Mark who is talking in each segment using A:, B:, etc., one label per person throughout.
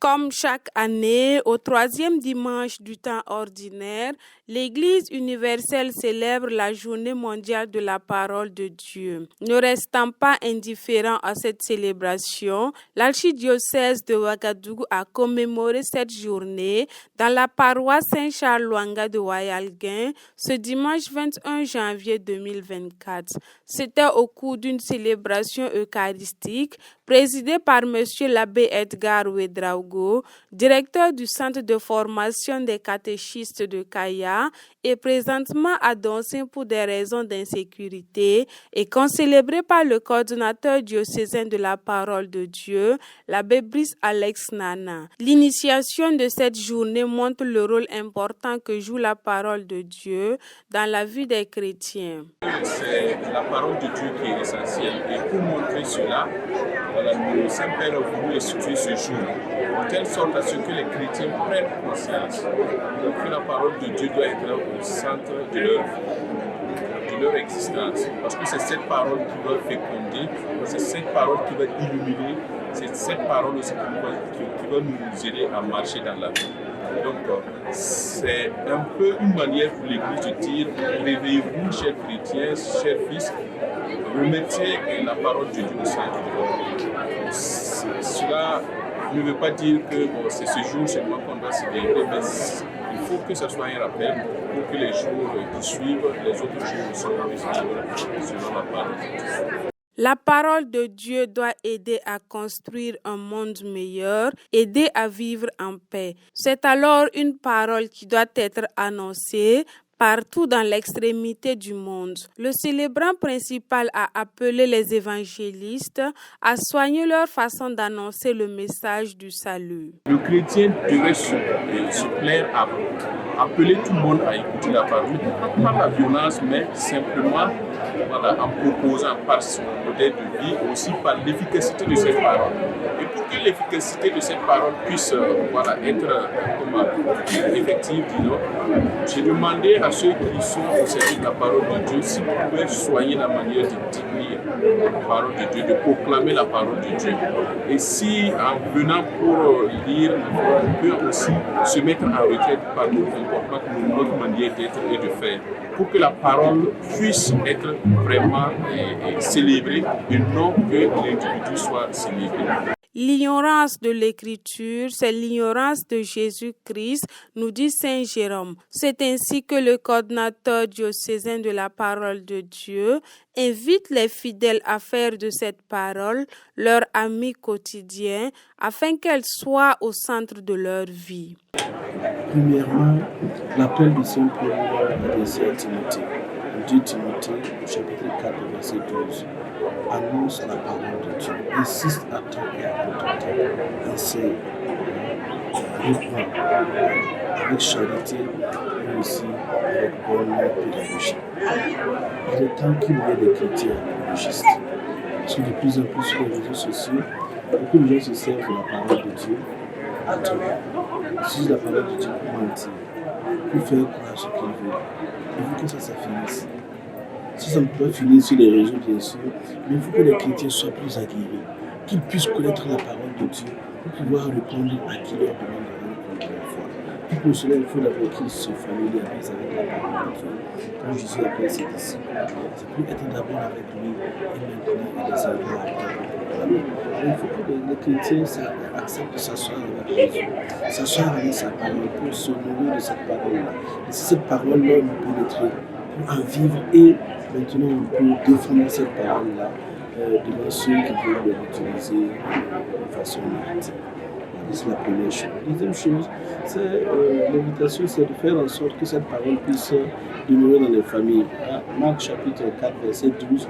A: Comme chaque année, au troisième dimanche du temps ordinaire, l'Église universelle célèbre la Journée mondiale de la parole de Dieu. Ne restant pas indifférent à cette célébration, l'archidiocèse de Ouagadougou a commémoré cette journée dans la paroisse Saint-Charles-Lwanga de Wayalguin ce dimanche 21 janvier 2024. C'était au cours d'une célébration eucharistique présidée par M. l'abbé Edgar Ouedraogo, directeur du centre de formation des catéchistes de Kaya et présentement à Donsin pour des raisons d'insécurité et concélébré par le coordonnateur diocésain de la parole de Dieu, l'abbé Brice Alex Nana. L'initiation de cette journée montre le rôle important que joue la parole de Dieu dans la vie des chrétiens.
B: C'est la parole de Dieu qui est essentielle et pour montrer cela, le Saint-Père a voulu instituer ce jour de telle sorte à ce que les chrétiens prennent conscience que la parole de Dieu doit être au centre de leur vie, de leur existence. Parce que c'est cette parole qui va féconder, c'est cette parole qui va illuminer, c'est cette parole aussi qui va nous aider à marcher dans la vie. Donc, c'est un peu une manière pour l'Église de dire réveillez-vous, chers chrétiens, chers fils, remettez la parole de Dieu au centre de votre vie. Cela ne veut pas dire que c'est ce jour seulement qu'on doit célébrer, mais il faut que ce soit un rappel pour que les jours qui suivent, les autres jours aussi puissent vivre selon la parole de Dieu.
A: La parole de Dieu doit aider à construire un monde meilleur, aider à vivre en paix. C'est alors une parole qui doit être annoncée partout dans l'extrémité du monde. Le célébrant principal a appelé les évangélistes à soigner leur façon d'annoncer le message du salut.
B: Le chrétien devrait se plaire à appeler tout le monde à écouter la parole, pas par la violence, mais simplement en proposant par son modèle de vie, aussi par l'efficacité de cette parole. Et pour que l'efficacité de cette parole puisse être effective, j'ai demandé à ceux qui sont au service de la parole de Dieu s'ils pouvaient soigner la manière de dire la parole de Dieu, de proclamer la parole de Dieu. Et si en venant pour lire, on peut aussi se mettre en retraite par notre comportement, notre manière d'être et de faire, pour que la parole puisse être vraiment célébrée et non que l'individu soit célébré.
A: L'ignorance de l'Écriture, c'est l'ignorance de Jésus-Christ, nous dit Saint Jérôme. C'est ainsi que le coordinateur diocésain de la parole de Dieu invite les fidèles à faire de cette parole leur ami quotidien afin qu'elle soit au centre de leur vie.
C: Premièrement, l'appel du Saint-Paul est adressé à Timothée. 2 Timothée, chapitre 4, verset 12. Annonce la parole de Dieu. Insiste à temps et à contre-temps. Enseigne, reprend avec charité, mais aussi avec bonne pédagogie. Il est temps qu'il y ait des chrétiens apologistes. Parce que de plus en plus sur les réseaux sociaux, beaucoup de gens se servent de la parole de Dieu à tout. Ils utilisent la parole de Dieu pour mentir, pour faire croire ce qu'ils veulent. Il faut que ça finisse. Si ça ne peut pas finir sur les réseaux, bien sûr, mais il faut que les chrétiens soient plus aguerris, qu'ils puissent connaître la parole de Dieu pour pouvoir répondre à qui leur demande de répondre la foi. Et pour cela, il faut d'abord qu'ils se familiarisent avec la parole de Dieu. Quand Jésus appelle ses disciples, c'est pour être d'abord avec lui et maintenant les avoir avec lui. Il faut que les chrétiens acceptent de s'asseoir avec Jésus, s'asseoir avec sa parole pour se nourrir de cette parole-là. Et si cette parole-là nous pénétrer, pour en vivre et maintenant on peut défendre cette parole-là devant ceux qui veulent l'utiliser de façon négative. C'est la première chose. La deuxième chose, c'est l'invitation, c'est de faire en sorte que cette parole puisse demeurer dans les familles. Marc chapitre 4, verset 12,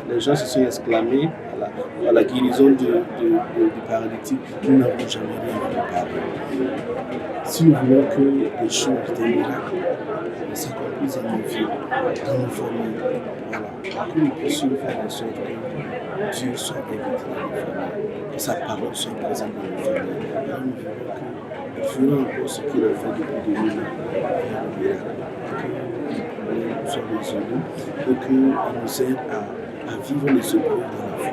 C: les gens se sont exclamés à la guérison du paralytique, nous n'avons jamais rien vu de pareil. Si nous voulons que les choses, des miracles, s'accomplissent dans nos vies, dans nos familles, que nous puissions faire en sorte que Dieu soit invité dans nos familles, que sa parole soit présente dans nos familles. Et nous verrons que nous ferons encore ce qu'il a fait depuis 2000 ans, que nous soyons résolus et qu'il nous aide à vivre les secours dans la foi.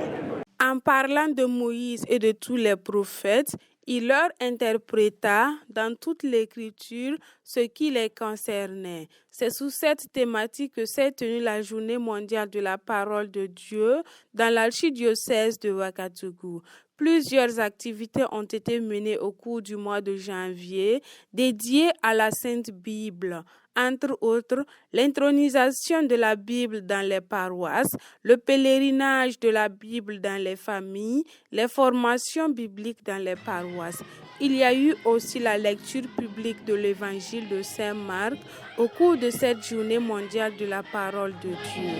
A: En parlant de Moïse et de tous les prophètes, Il leur interpréta dans toute l'Écriture ce qui les concernait. C'est sous cette thématique que s'est tenue la Journée mondiale de la parole de Dieu dans l'archidiocèse de Ouagadougou. Plusieurs activités ont été menées au cours du mois de janvier dédiées à la Sainte Bible. Entre autres, l'intronisation de la Bible dans les paroisses, le pèlerinage de la Bible dans les familles, les formations bibliques dans les paroisses. Il y a eu aussi la lecture publique de l'Évangile de Saint Marc au cours de cette journée mondiale de la parole de Dieu.